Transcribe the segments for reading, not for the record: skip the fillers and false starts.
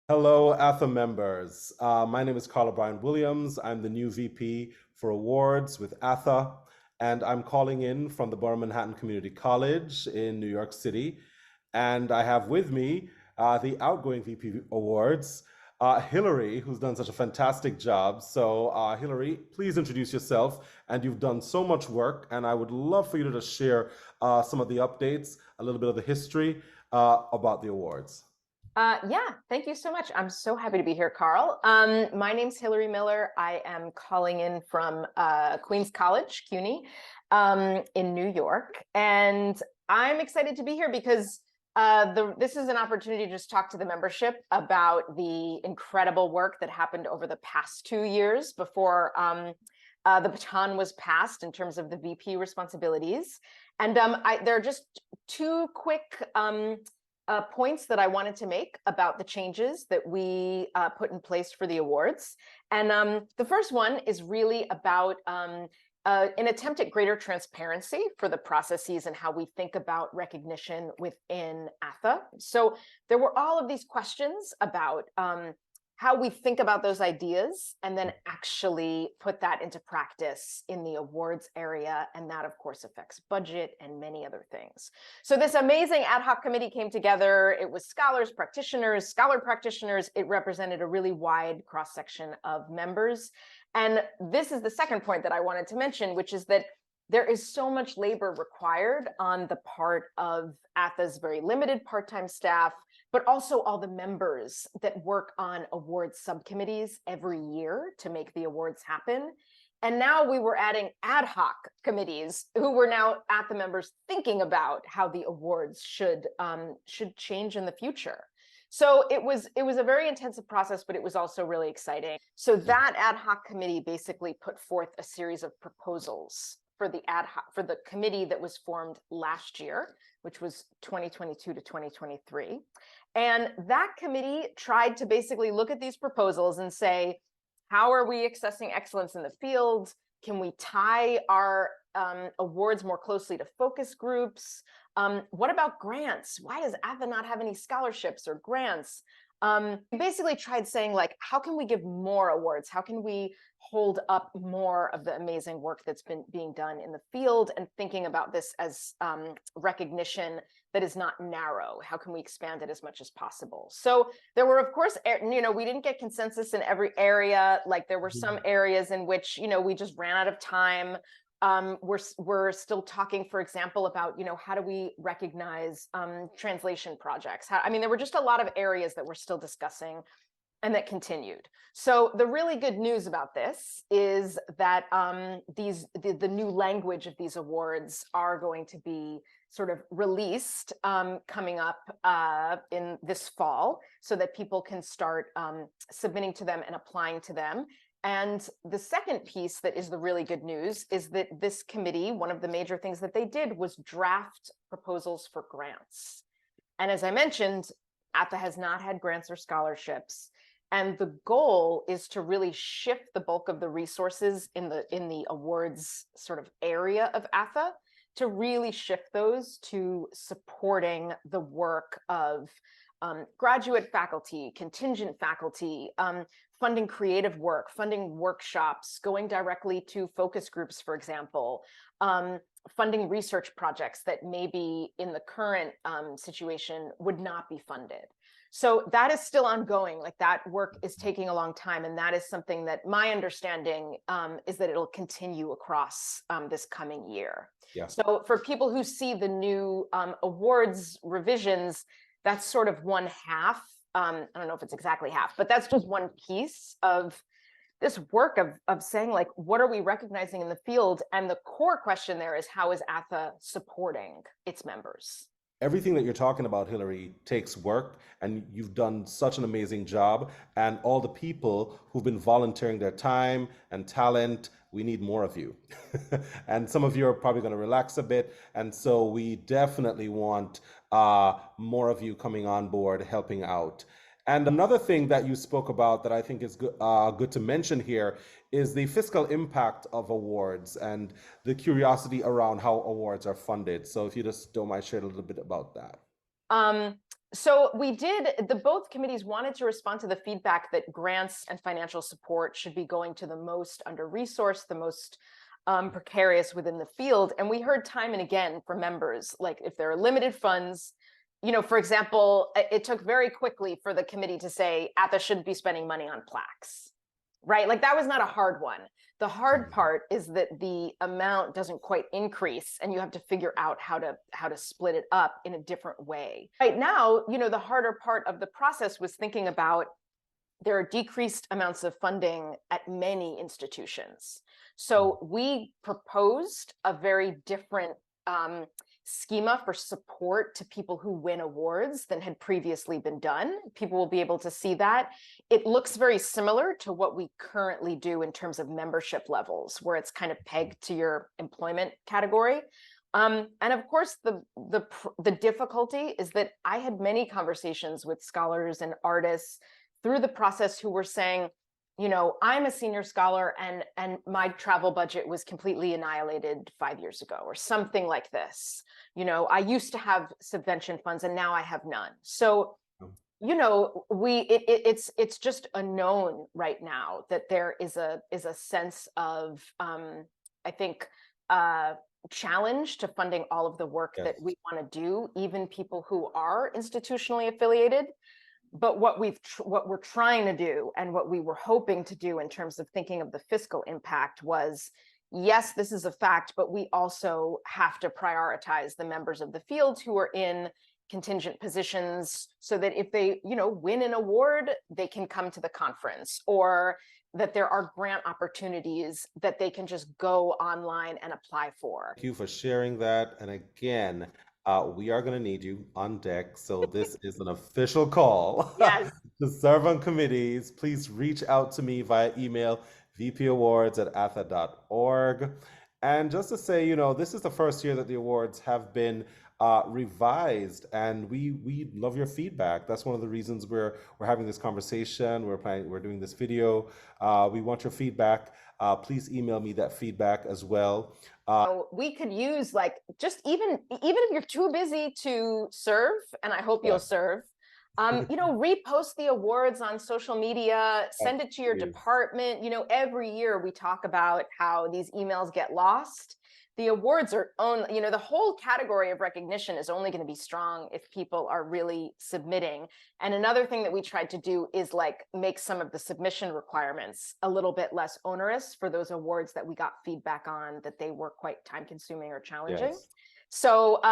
Hello, ATHE members. My name is Karl Williams. I'm the new VP for awards with ATHE, and I'm calling in from the Borough Manhattan Community College in New York City. And I have with me the outgoing VP Awards, Hillary, who's done such a fantastic job. So, Hillary, please introduce yourself. And you've done so much work, and I would love for you to just share some of the updates, a little bit of the history about the awards. Yeah, thank you so much. I'm so happy to be here, Karl. My name's Hillary Miller. I am calling in from Queens College, CUNY, in New York. And I'm excited to be here because this is an opportunity to just talk to the membership about the incredible work that happened over the past 2 years before the baton was passed in terms of the VP responsibilities. And there are just two quick points that I wanted to make about the changes that we put in place for the awards. And the first one is really about an attempt at greater transparency for the processes and how we think about recognition within ATHE. So there were all of these questions about how we think about those ideas and then actually put that into practice in the awards area. And that, of course, affects budget and many other things. So this amazing ad hoc committee came together. It was scholars, practitioners, scholar practitioners. It represented a really wide cross-section of members. And this is the second point that I wanted to mention, which is that there is so much labor required on the part of ATHE's very limited part-time staff, but also all the members that work on awards subcommittees every year to make the awards happen. And now we were adding ad hoc committees who were now ATHE members thinking about how the awards should change in the future. So it was a very intensive process, but it was also really exciting. So that ad hoc committee basically put forth a series of proposals for the committee that was formed last year, which was 2022 to 2023. And that committee tried to basically look at these proposals and say, how are we accessing excellence in the field? Can we tie our awards more closely to focus groups? What about grants? Why does ATHE not have any scholarships or grants? Basically tried saying, like, how can we give more awards? How can we hold up more of the amazing work that's been being done in the field, and thinking about this as recognition that is not narrow? How can we expand it as much as possible? So there were, of course, we didn't get consensus in every area. Like, there were some areas in which, we just ran out of time. We're still talking, for example, about, how do we recognize translation projects? There were just a lot of areas that we're still discussing and that continued. So the really good news about this is that the new language of these awards are going to be sort of released coming up in this fall, so that people can start submitting to them and applying to them. And the second piece that is the really good news is that this committee, one of the major things that they did was draft proposals for grants. And as I mentioned, ATHE has not had grants or scholarships. And the goal is to really shift the bulk of the resources in the awards sort of area of ATHE, to really shift those to supporting the work of graduate faculty, contingent faculty, funding creative work, funding workshops, going directly to focus groups, for example, funding research projects that maybe in the current situation would not be funded. So that is still ongoing. Like, that work is taking a long time. And that is something that my understanding is that it'll continue across this coming year. Yeah. So for people who see the new awards revisions, that's sort of one half. I don't know if it's exactly half, but that's just one piece of this work of saying, like, what are we recognizing in the field? And the core question there is, how is ATHE supporting its members? Everything that you're talking about, Hillary, takes work, and you've done such an amazing job. And all the people who've been volunteering their time and talent, we need more of you. And some of you are probably going to relax a bit. And so we definitely want more of you coming on board, helping out. And another thing that you spoke about that I think is good to mention here is the fiscal impact of awards and the curiosity around how awards are funded. So if you just don't mind sharing a little bit about that. So both committees wanted to respond to the feedback that grants and financial support should be going to the most under-resourced, the most precarious within the field. And we heard time and again from members, like if there are limited funds, for example, it took very quickly for the committee to say ATHE shouldn't be spending money on plaques, right? Like that was not a hard one. The hard part is that the amount doesn't quite increase and you have to figure out how to split it up in a different way. Right now, the harder part of the process was thinking about there are decreased amounts of funding at many institutions. So we proposed a very different schema for support to people who win awards than had previously been done. People will be able to see that. It looks very similar to what we currently do in terms of membership levels, where it's kind of pegged to your employment category. And of course, the difficulty is that I had many conversations with scholars and artists through the process who were saying, I'm a senior scholar and my travel budget was completely annihilated 5 years ago or something like this. I used to have subvention funds and now I have none. So, it's just a known right now that there is a sense of, I think, challenge to funding all of the work that we want to do, even people who are institutionally affiliated. But what we're trying to do and what we were hoping to do in terms of thinking of the fiscal impact was, yes, this is a fact, but we also have to prioritize the members of the field who are in contingent positions so that if they, win an award, they can come to the conference, or that there are grant opportunities that they can just go online and apply for. Thank you for sharing that. And again, we are going to need you on deck. So this is an official call Yes. to serve on committees. Please reach out to me via email, vpawards@athe.org. And just to say, this is the first year that the awards have been revised, and we love your feedback. That's one of the reasons we're having this conversation. We're doing this video. We want your feedback. Please email me that feedback as well. We could use just even if you're too busy to serve, and I hope you'll serve, repost the awards on social media, send it to your department. Every year we talk about how these emails get lost. The awards are the whole category of recognition is only going to be strong if people are really submitting. And another thing that we tried to do is make some of the submission requirements a little bit less onerous for those awards that we got feedback on that they were quite time consuming or challenging. Yes. So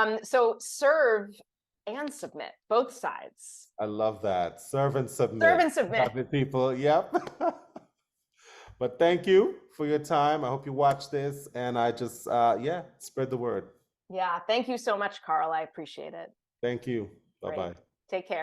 serve and submit, both sides. I love that. Serve and submit. Serve and submit. Happy people. Yep. But thank you for your time. I hope you watch this, and I just, spread the word. Yeah. Thank you so much, Karl. I appreciate it. Thank you. Bye-bye. Take care.